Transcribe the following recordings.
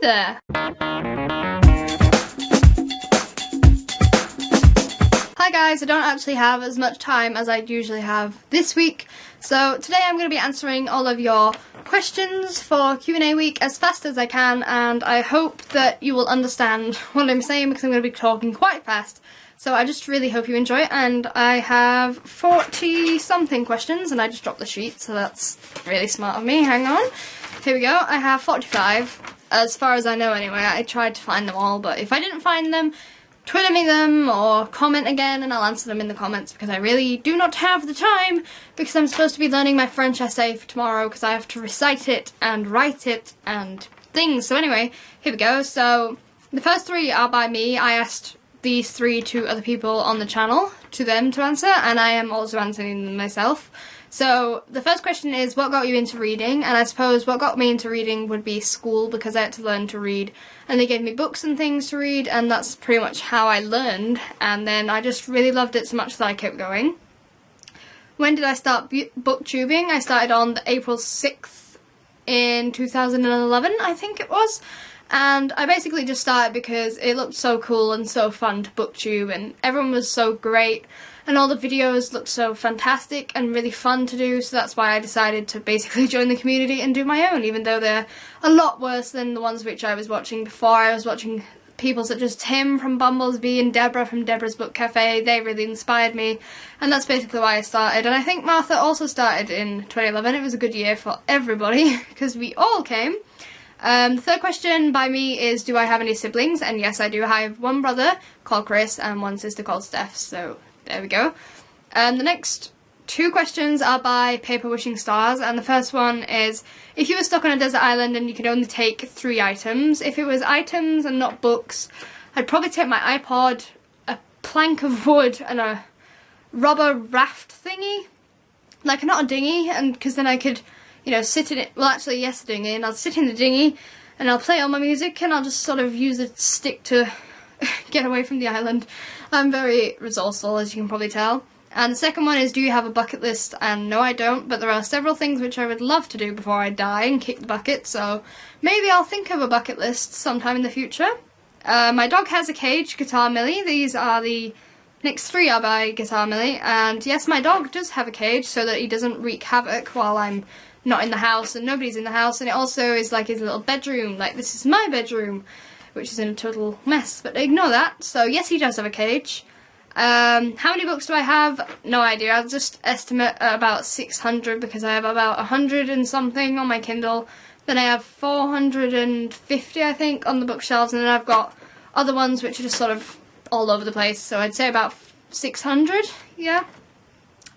there! Hi guys, I don't actually have as much time as I usually have this week, so today I'm going to be answering all of your questions for Q&A week as fast as I can, and I hope that you will understand what I'm saying because I'm going to be talking quite fast. So I just really hope you enjoy it, and I have 40 something questions, and I just dropped the sheet, so that's really smart of me. Hang on. Here we go. I have 45, as far as I know anyway. I tried to find them all, but if I didn't find them, Twitter me them or comment again and I'll answer them in the comments, because I really do not have the time, because I'm supposed to be learning my French essay for tomorrow because I have to recite it and write it and things. So anyway, here we go. So the first three are by me. I asked these three to other people on the channel, to them to answer, and I am also answering them myself. So the first question is, what got you into reading? And I suppose what got me into reading would be school, because I had to learn to read and they gave me books and things to read, and that's pretty much how I learned, and then I just really loved it so much that I kept going. When did I start booktubing? I started on the April 6th in 2011, I think it was. And I basically just started because it looked so cool and so fun to booktube, and everyone was so great and all the videos looked so fantastic and really fun to do, so that's why I decided to basically join the community and do my own, even though they're a lot worse than the ones which I was watching before. I was watching people such as Tim from Bumblesbee and Deborah from Deborah's Book Cafe. They really inspired me, and that's basically why I started. And I think Martha also started in 2011. It was a good year for everybody because we all came. The third question by me is, do I have any siblings? And yes, I do. I have one brother called Chris and one sister called Steph, so there we go. The next two questions are by Paper Wishing Stars, and the first one is, if you were stuck on a desert island and you could only take 3 items, if it was items and not books, I'd probably take my iPod, a plank of wood, and a rubber raft thingy. Like, not a dinghy, and because then I could, you know, sit in it. Well, actually, yes, a dinghy, and I'll sit in the dinghy and I'll play all my music and I'll just sort of use a stick to get away from the island. I'm very resourceful, as you can probably tell. And the second one is, do you have a bucket list? And no, I don't, but there are several things which I would love to do before I die and kick the bucket, so maybe I'll think of a bucket list sometime in the future. My dog has a cage, Guitar Millie. These are the next 3 are by Guitar Millie, and yes, my dog does have a cage so that he doesn't wreak havoc while I'm not in the house and nobody's in the house, and it also is like his little bedroom, like this is my bedroom, which is in a total mess, but ignore that. So yes, he does have a cage. How many books do I have? No idea. I'll just estimate about 600 because I have about 100 and something on my Kindle. Then I have 450, I think, on the bookshelves, and then I've got other ones which are just sort of all over the place, so I'd say about 600, yeah.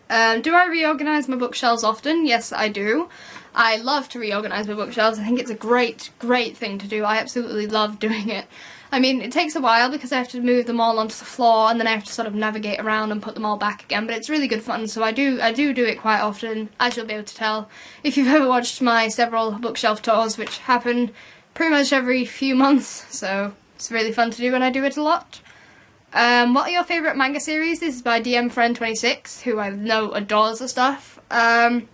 Do I reorganise my bookshelves often? Yes, I do. I love to reorganise my bookshelves. I think it's a great thing to do. I absolutely love doing it. I mean, it takes a while because I have to move them all onto the floor and then I have to sort of navigate around and put them all back again, but it's really good fun, so I do it quite often, as you'll be able to tell if you've ever watched my several bookshelf tours, which happen pretty much every few months, so it's really fun to do and I do it a lot. What are your favourite manga series? This is by DM Friend 26, who I know adores the stuff. I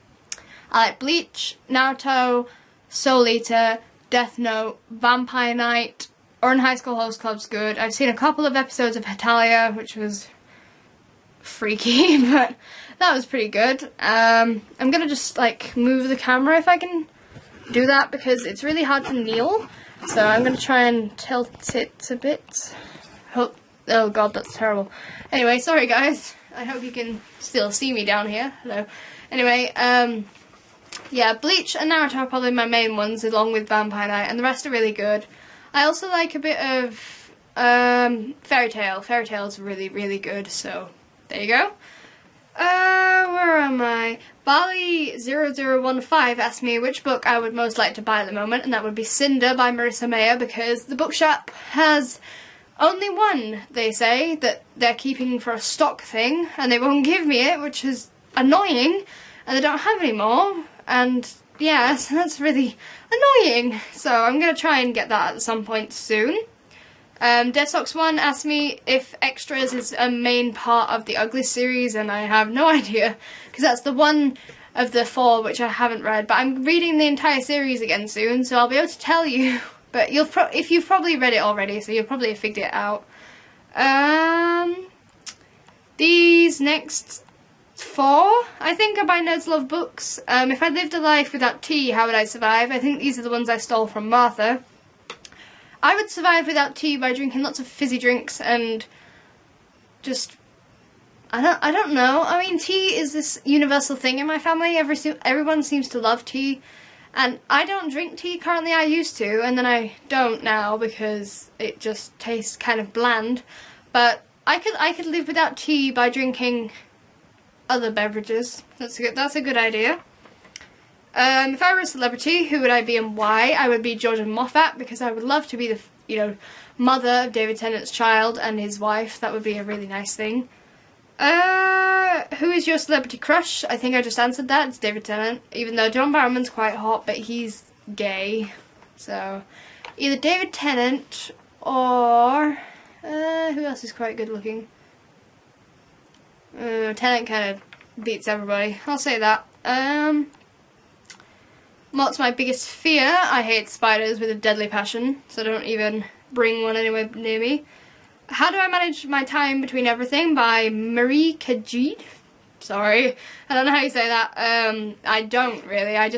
like Bleach, Naruto, Soul Eater, Death Note, Vampire Knight, Ouran High School Host Club's good. I've seen a couple of episodes of Hetalia, which was freaky, but that was pretty good. I'm gonna just like move the camera if I can do that because it's really hard to kneel, so I'm gonna try and tilt it a bit. Oh god, that's terrible. Anyway, sorry guys. I hope you can still see me down here. Hello. Anyway, yeah, Bleach and Naruto are probably my main ones, along with Vampire Knight, and the rest are really good. I also like a bit of Fairy Tail. Fairy Tail is really good, so there you go. Where am I? Bali0015 asked me which book I would most like to buy at the moment, and that would be Cinder by Marissa Mayer, because the bookshop has only one, they say, that they're keeping for a stock thing, and they won't give me it, which is annoying, and they don't have any more, and yeah, so that's really annoying. So I'm going to try and get that at some point soon. Dead Socks 1 asked me if Extras is a main part of the Ugly series, and I have no idea, because that's the one of the 4 which I haven't read, but I'm reading the entire series again soon, so I'll be able to tell you But if you've probably read it already, so you'll probably have figured it out. These next 4, I think, are by Nerds Love Books. If I lived a life without tea, how would I survive? I think these are the ones I stole from Martha. I would survive without tea by drinking lots of fizzy drinks and just... I don't know. I mean, tea is this universal thing in my family. Everyone seems to love tea. And I don't drink tea currently. I used to, and then I don't now because it just tastes kind of bland. But I could live without tea by drinking other beverages. That's a good idea. If I were a celebrity, who would I be and why? I would be Georgia Moffat, because I would love to be the mother of David Tennant's child and his wife. That would be a really nice thing. Who is your celebrity crush? I think I just answered that. It's David Tennant. Even though John Barrowman's quite hot, but he's gay. So, either David Tennant or... who else is quite good looking? Tennant kind of beats everybody. I'll say that. What's my biggest fear? I hate spiders with a deadly passion, so don't even bring one anywhere near me. How do I manage my time between everything? By Marie Kajid. Sorry, I don't know how you say that. I don't really. I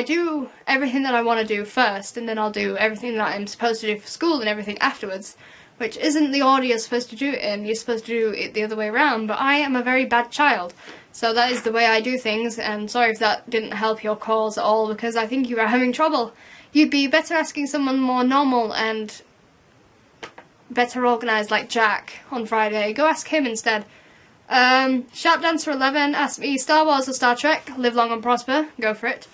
do everything that I want to do first, and then I'll do everything that I'm supposed to do for school and everything afterwards, which isn't the order you're supposed to do it in. You're supposed to do it the other way around, but I am a very bad child. So that is the way I do things, and sorry if that didn't help your cause at all, because I think you are having trouble. You'd be better asking someone more normal and better organised like Jack on Friday. Go ask him instead. Sharp Dancer 11 asked me, Star Wars or Star Trek? Live long and prosper. Go for it.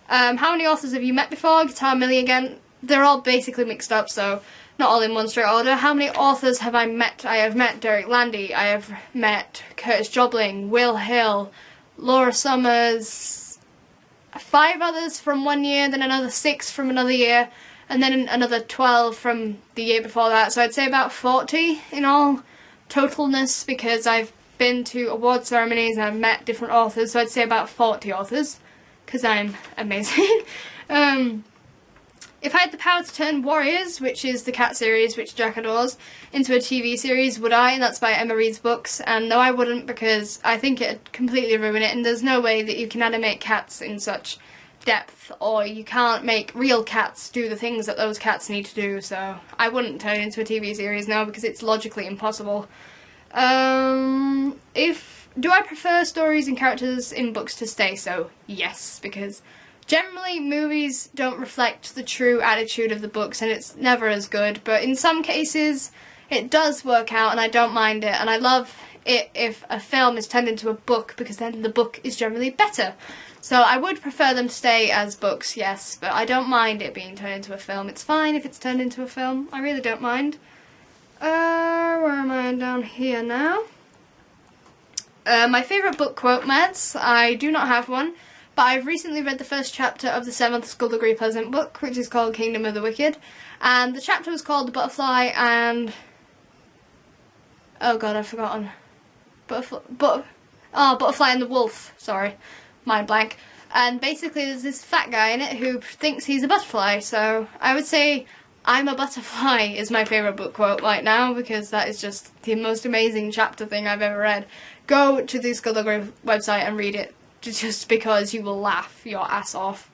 How many authors have you met before? Guitar Millie again. They're all basically mixed up, so not all in one straight order. How many authors have I met? I have met Derek Landy. I have met Curtis Jobling, Will Hill, Laura Summers, 5 others from one year, then another 6 from another year, and then another 12 from the year before that. So I'd say about 40 in all totalness, because I've been to award ceremonies and I've met different authors, so I'd say about 40 authors, because I'm amazing. If I had the power to turn Warriors, which is the cat series which Jack adores, into a TV series, would I? And that's by Emma Reed's books. And no, I wouldn't, because I think it'd completely ruin it, and there's no way that you can animate cats in such depth, or you can't make real cats do the things that those cats need to do, so I wouldn't turn it into a TV series, no, because it's logically impossible. Do I prefer stories and characters in books to stay so? Yes, because generally movies don't reflect the true attitude of the books, and it's never as good, but in some cases it does work out, and I don't mind it, and I love it if a film is turned into a book, because then the book is generally better. So I would prefer them to stay as books, yes, but I don't mind it being turned into a film. It's fine if it's turned into a film. I really don't mind. Where am I? Down here now. My favourite book quote, Mads. I do not have one, but I've recently read the first chapter of the 7th Skullduggery Pleasant book, which is called Kingdom of the Wicked, and the chapter was called The Butterfly and... oh god, I've forgotten. Butterfly and the Wolf, sorry. Mind blank. And basically there's this fat guy in it who thinks he's a butterfly, so I would say I'm a butterfly is my favourite book quote right now, because that is just the most amazing chapter thing I've ever read. Go to the Skullduggery website and read it, just because you will laugh your ass off.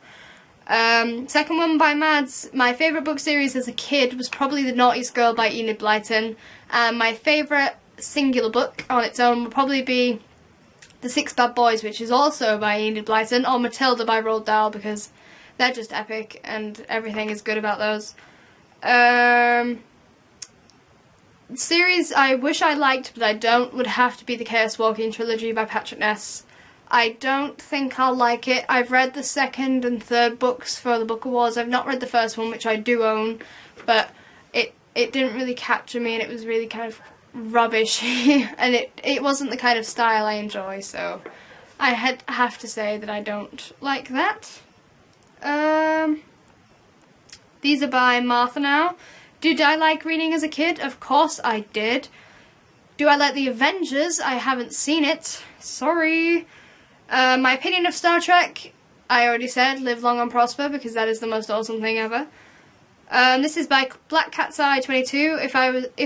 Second one by Mads. My favourite book series as a kid was probably The Naughtiest Girl by Enid Blyton, and my favourite singular book on its own would probably be The Six Bad Boys, which is also by Enid Blyton, or Matilda by Roald Dahl, because they're just epic and everything is good about those. Series I wish I liked but I don't would have to be the Chaos Walking trilogy by Patrick Ness. I don't think I'll like it. I've read the 2nd and 3rd books for the Book Awards. I've not read the first one, which I do own, but it didn't really capture me, and it was really kind of rubbish and it wasn't the kind of style I enjoy, so I have to say that I don't like that. These are by Martha now. Did I like reading as a kid? Of course I did. Do I like the Avengers? I haven't seen it. Sorry. My opinion of Star Trek, I already said, live long and prosper, because that is the most awesome thing ever. This is by Black Cat's Eye 22. If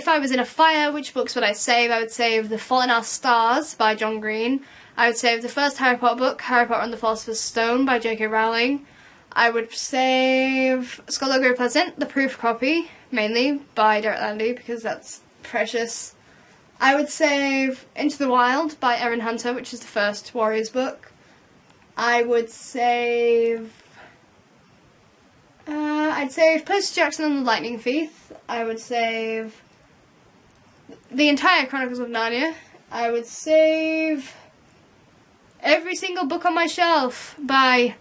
I was in a fire, which books would I save? I would save The Falling Our Stars by John Green. I would save the first Harry Potter book, Harry Potter and the Philosopher's Stone by J.K. Rowling. I would save Skullduggery Pleasant, the proof copy, mainly by Derek Landy because that's precious. I would save Into the Wild by Erin Hunter, which is the first Warriors book. I would save... I'd save Percy Jackson and the Lightning Thief. I would save the entire Chronicles of Narnia. I would save every single book on my shelf by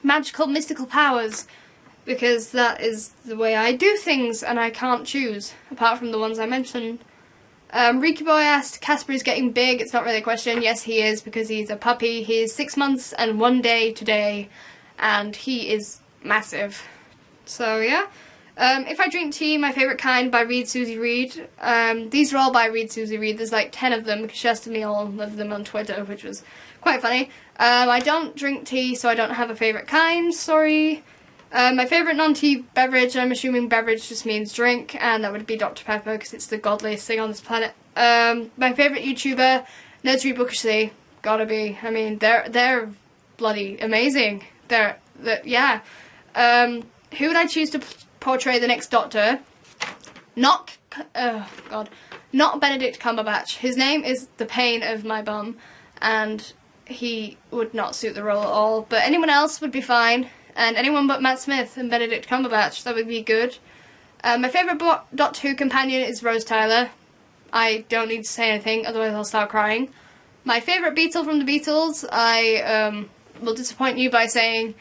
Magical Mystical Powers, because that is the way I do things and I can't choose, apart from the ones I mentioned. Riki Boy asked, Casper is getting big. It's not really a question. Yes, he is, because he's a puppy. He is 6 months and 1 day today, and he is massive. So yeah. If I Drink Tea, My Favourite Kind by Read Susie Read. These are all by Read Susie Read. There's like 10 of them because she asked me all of them on Twitter, which was quite funny. I don't drink tea, so I don't have a favourite kind, sorry. My favourite non-tea beverage, I'm assuming beverage just means drink, and that would be Dr. Pepper because it's the godliest thing on this planet. My favourite YouTuber, NerdzReadBookishly, gotta be. I mean, they're bloody amazing. Yeah. Who would I choose to portray the next Doctor? Not Benedict Cumberbatch. His name is the pain of my bum, and he would not suit the role at all. But anyone else would be fine, and anyone but Matt Smith and Benedict Cumberbatch, that would be good. My favourite Doctor Who companion is Rose Tyler. I don't need to say anything, otherwise I'll start crying. My favourite Beatle from the Beatles, I will disappoint you by saying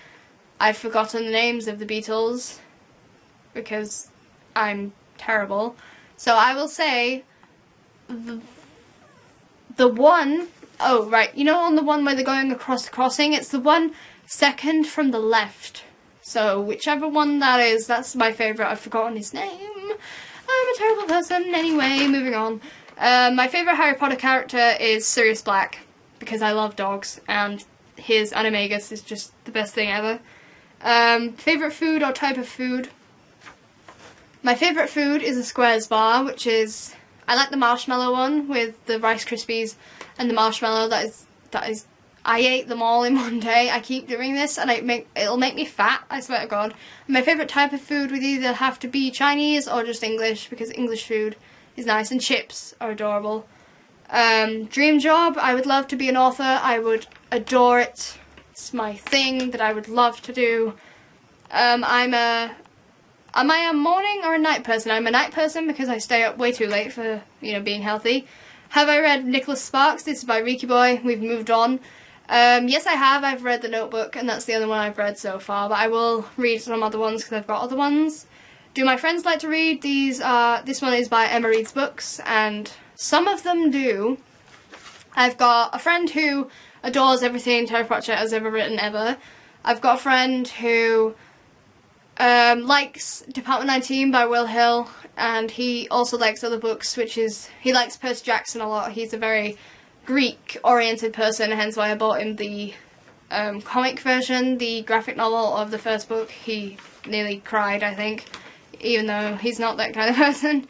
I've forgotten the names of the Beatles, because I'm terrible. So I will say the one, oh right, you know on the one where they're going across the crossing, it's the one second from the left. So whichever one that is, that's my favourite. I've forgotten his name. I'm a terrible person. Anyway, moving on. My favourite Harry Potter character is Sirius Black, because I love dogs, and his animagus is just the best thing ever. Favourite food or type of food? My favourite food is a Squares bar, which is, I like the marshmallow one with the Rice Krispies and the marshmallow. That is, I ate them all in one day. I keep doing this and it'll make me fat, I swear to God. My favourite type of food would either have to be Chinese or just English, because English food is nice, and chips are adorable. Dream job, I would love to be an author. I would adore it. It's my thing that I would love to do. Am I a morning or a night person? I'm a night person because I stay up way too late for, being healthy. Have I read Nicholas Sparks? This is by Riki Boy. We've moved on. Yes, I have. I've read The Notebook, and that's the only one I've read so far, but I will read some other ones because I've got other ones. Do my friends like to read? This one is by Emma Reads Books, and some of them do. I've got a friend who adores everything Terry Pratchett has ever written ever. I've got a friend who likes Department 19 by Will Hill, and he also likes other books, he likes Percy Jackson a lot. He's a very Greek-oriented person, hence why I bought him the comic version, the graphic novel of the first book. He nearly cried, I think, even though he's not that kind of person.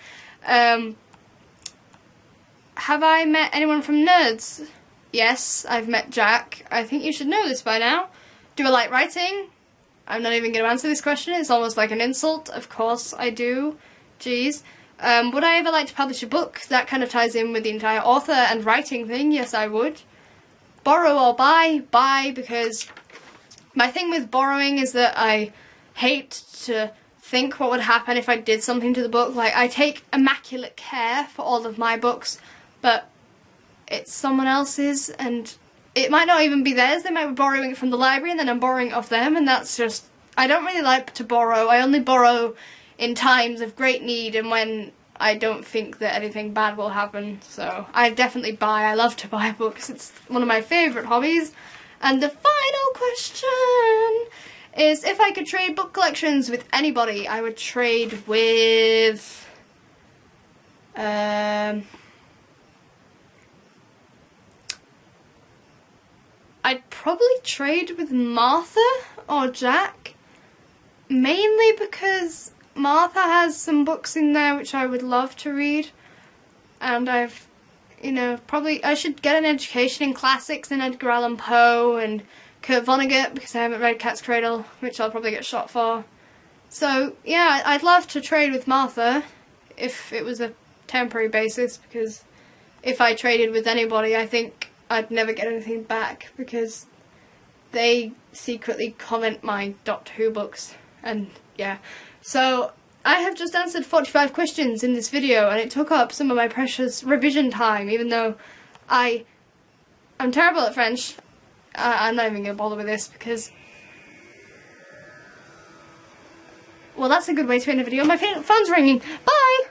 Have I met anyone from Nerds? Yes, I've met Jack. I think you should know this by now. Do I like writing? I'm not even going to answer this question. It's almost like an insult. Of course I do. Jeez. Would I ever like to publish a book? That kind of ties in with the entire author and writing thing. Yes, I would. Borrow or buy? Buy, because my thing with borrowing is that I hate to think what would happen if I did something to the book. Like, I take immaculate care for all of my books, but it's someone else's, and it might not even be theirs. They might be borrowing it from the library, and then I'm borrowing it off them, and that's just... I don't really like to borrow. I only borrow in times of great need and when I don't think that anything bad will happen. So I definitely buy. I love to buy books. It's one of my favourite hobbies. And the final question is, if I could trade book collections with anybody, I would trade with... I'd probably trade with Martha or Jack, mainly because Martha has some books in there which I would love to read, and I've, you know, probably I should get an education in classics and Edgar Allan Poe and Kurt Vonnegut, because I haven't read Cat's Cradle, which I'll probably get shot for. So yeah, I'd love to trade with Martha if it was a temporary basis, because if I traded with anybody, I think I'd never get anything back, because they secretly comment my Doctor Who books, and yeah. So I have just answered 45 questions in this video, and it took up some of my precious revision time, even though I'm terrible at French. I'm not even going to bother with this, because, well, that's a good way to end a video. My phone's ringing. Bye!